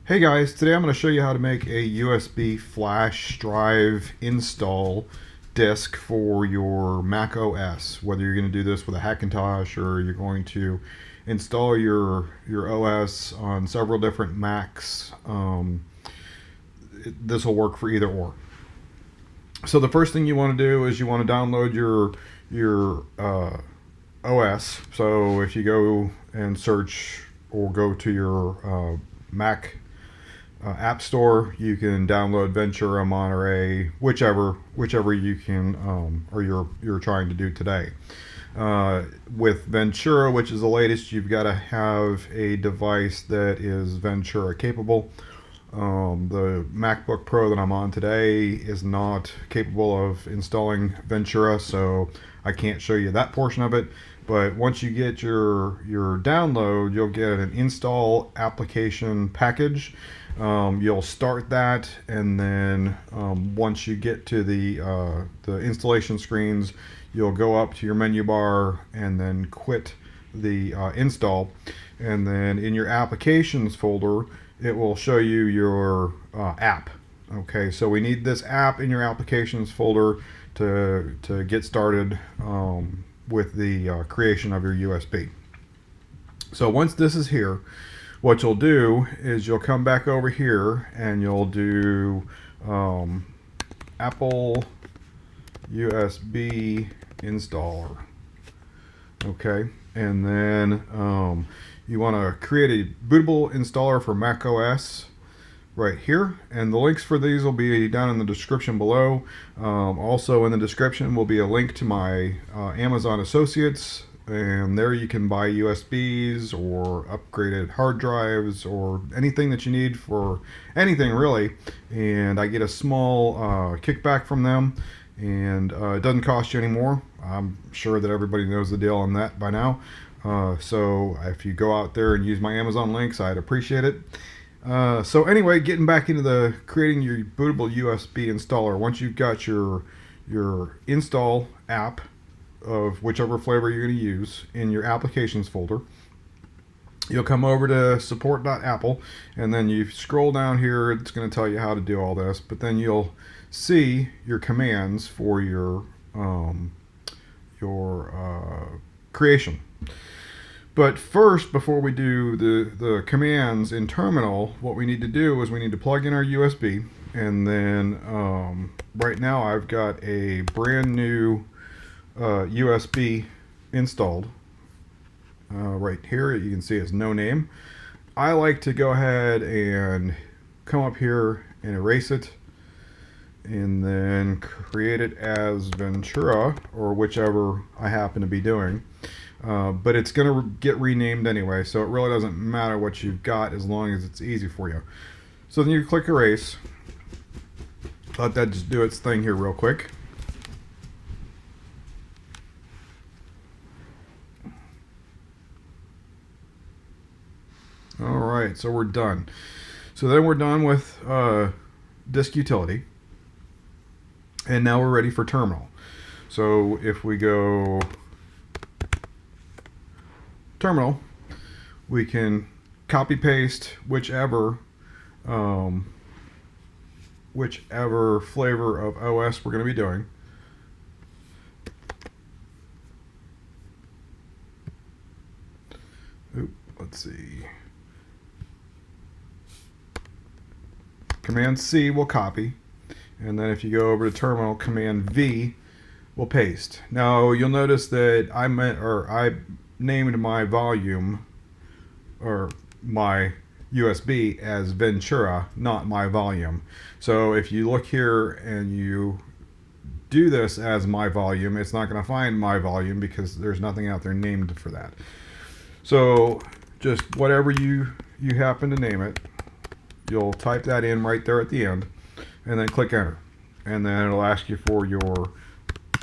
Hey guys, today I'm going to show you how to make a USB flash drive install disk for your Mac OS. Whether you're going to do this with a Hackintosh or you're going to install your OS on several different Macs, this will work for either or. So the first thing you want to do is you want to download your OS. So if you go and search or go to your Mac App Store, you can download Ventura, Monterey, whichever you can or you're trying to do today. With Ventura, which is the latest, you've got to have a device that is Ventura capable. The MacBook Pro that I'm on today is not capable of installing Ventura, so I can't show you that portion of it. But once you get your download, you'll get an install application package. You'll start that, and then once you get to the installation screens, you'll go up to your menu bar and then quit the install. And then in your applications folder, it will show you your app. Okay, so we need this app in your applications folder to get started with the creation of your USB. So once this is here, what you'll do is you'll come back over here and you'll do Apple USB installer. Okay, and then you want to create a bootable installer for macOS right here, and the links for these will be down in the description below. Also in the description will be a link to my Amazon Associates, and there you can buy USBs or upgraded hard drives or anything that you need for anything really, and I get a small kickback from them, and it doesn't cost you any more. I'm sure that everybody knows the deal on that by now. So if you go out there and use my Amazon links, I'd appreciate it. So anyway, getting back into the creating your bootable USB installer. Once you've got your install app of whichever flavor you're going to use in your applications folder, you'll come over to support.apple, and then you scroll down here. It's going to tell you how to do all this, but then you'll see your commands for your creation. But first, before we do the commands in terminal, what we need to do is we need to plug in our USB, and then right now I've got a brand new USB installed right here. You can see it's no name. I like to go ahead and come up here and erase it, and then create it as Ventura or whichever I happen to be doing. But it's going to get renamed anyway, so it really doesn't matter what you've got as long as it's easy for you. So then you click erase. Let that just do its thing here real quick. Alright, so we're done. So then we're done with disk utility. And now we're ready for terminal. So if we go terminal, we can copy paste whichever flavor of OS we're going to be doing. Let's see. Command C will copy, and then if you go over to terminal, Command V will paste. Now you'll notice that I named my volume or my USB as Ventura, not my volume. So if you look here and you do this as my volume, it's not going to find my volume because there's nothing out there named for that. So just whatever you happen to name it, you'll type that in right there at the end, and then click enter, and then it'll ask you for your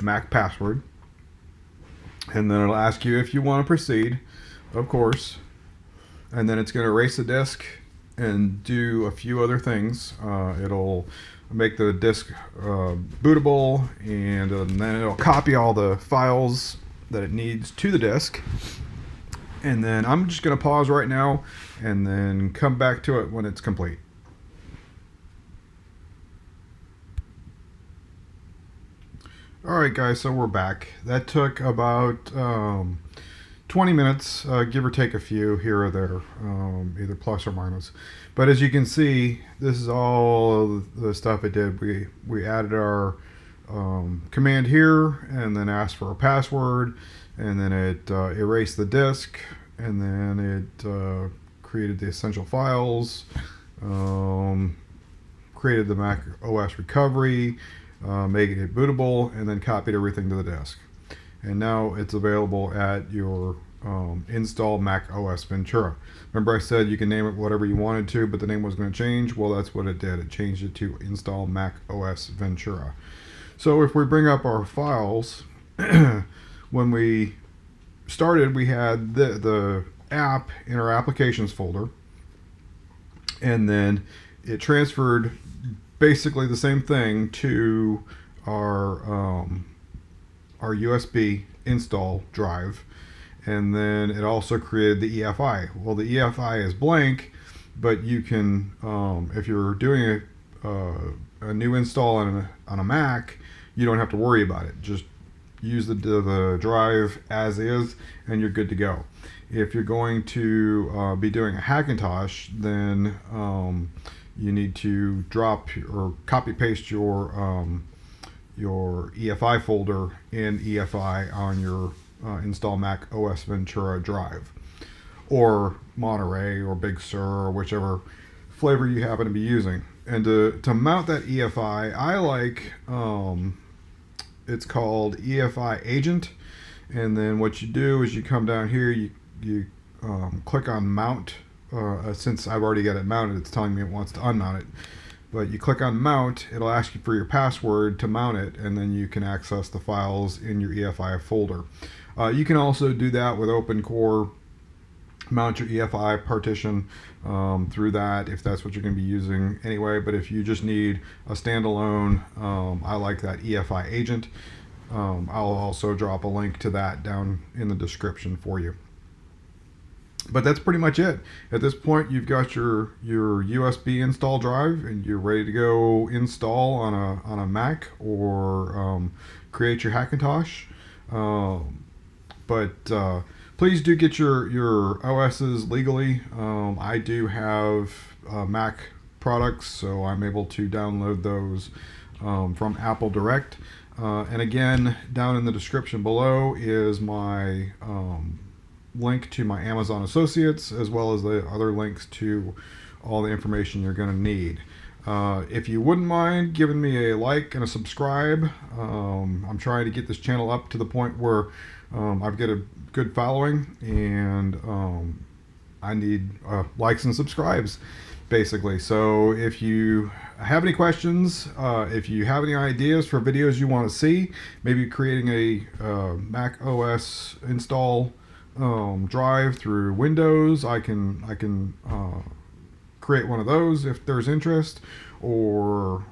Mac password, and then it'll ask you if you want to proceed, of course, and then it's going to erase the disk and do a few other things. It'll make the disk bootable, and then it'll copy all the files that it needs to the disk, And then I'm just going to pause right now and then come back to it when it's complete. Alright guys, so we're back. That took about 20 minutes, give or take a few here or there, either plus or minus. But as you can see, this is all the stuff it did. We added our command here and then asked for a password, and then it erased the disk, and then it created the essential files, created the macOS recovery, making it bootable, and then copied everything to the disk. And now it's available at your install macOS Ventura. Remember I said you can name it whatever you wanted to, but the name was going to change? Well, that's what it did. It changed it to install macOS Ventura. So if we bring up our files, when we started, we had the app in our applications folder, and then it transferred basically the same thing to our USB install drive, and then it also created the EFI. Well, the EFI is blank, but you can, if you're doing a new install on a Mac, you don't have to worry about it. Just use the drive as is, and you're good to go. If you're going to be doing a Hackintosh, then you need to drop or copy paste your EFI folder in EFI on your install Mac OS Ventura drive, or Monterey or Big Sur, or whichever flavor you happen to be using. And to mount that EFI, I like it's called EFI Agent. And then what you do is you come down here, you click on Mount. Since I've already got it mounted, it's telling me it wants to unmount it. But you click on Mount, it'll ask you for your password to mount it, and then you can access the files in your EFI folder. You can also do that with OpenCore, mount your EFI partition through that if that's what you're going to be using anyway. But if you just need a standalone, I like that EFI agent. I'll also drop a link to that down in the description for you. But that's pretty much it. At this point, you've got your USB install drive, and you're ready to go install on a Mac or create your Hackintosh. But please do get your OSes legally. I do have Mac products, so I'm able to download those from Apple Direct. And again, down in the description below is my link to my Amazon associates, as well as the other links to all the information you're going to need. If you wouldn't mind giving me a like and a subscribe, I'm trying to get this channel up to the point where I've got a good following, and I need likes and subscribes, basically. So if you have any questions, if you have any ideas for videos you want to see, maybe creating a Mac OS install drive through Windows, I can create one of those if there's interest, or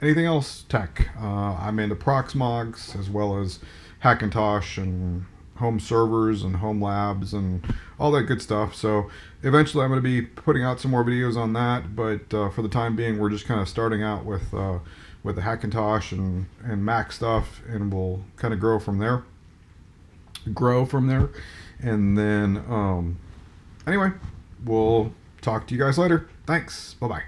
anything else tech. I'm into Proxmox, as well as Hackintosh and home servers and home labs and all that good stuff. So eventually I'm going to be putting out some more videos on that, but for the time being, we're just kind of starting out with the Hackintosh and Mac stuff, and we'll kind of grow from there. And then anyway, we'll talk to you guys later. Thanks. Bye-bye.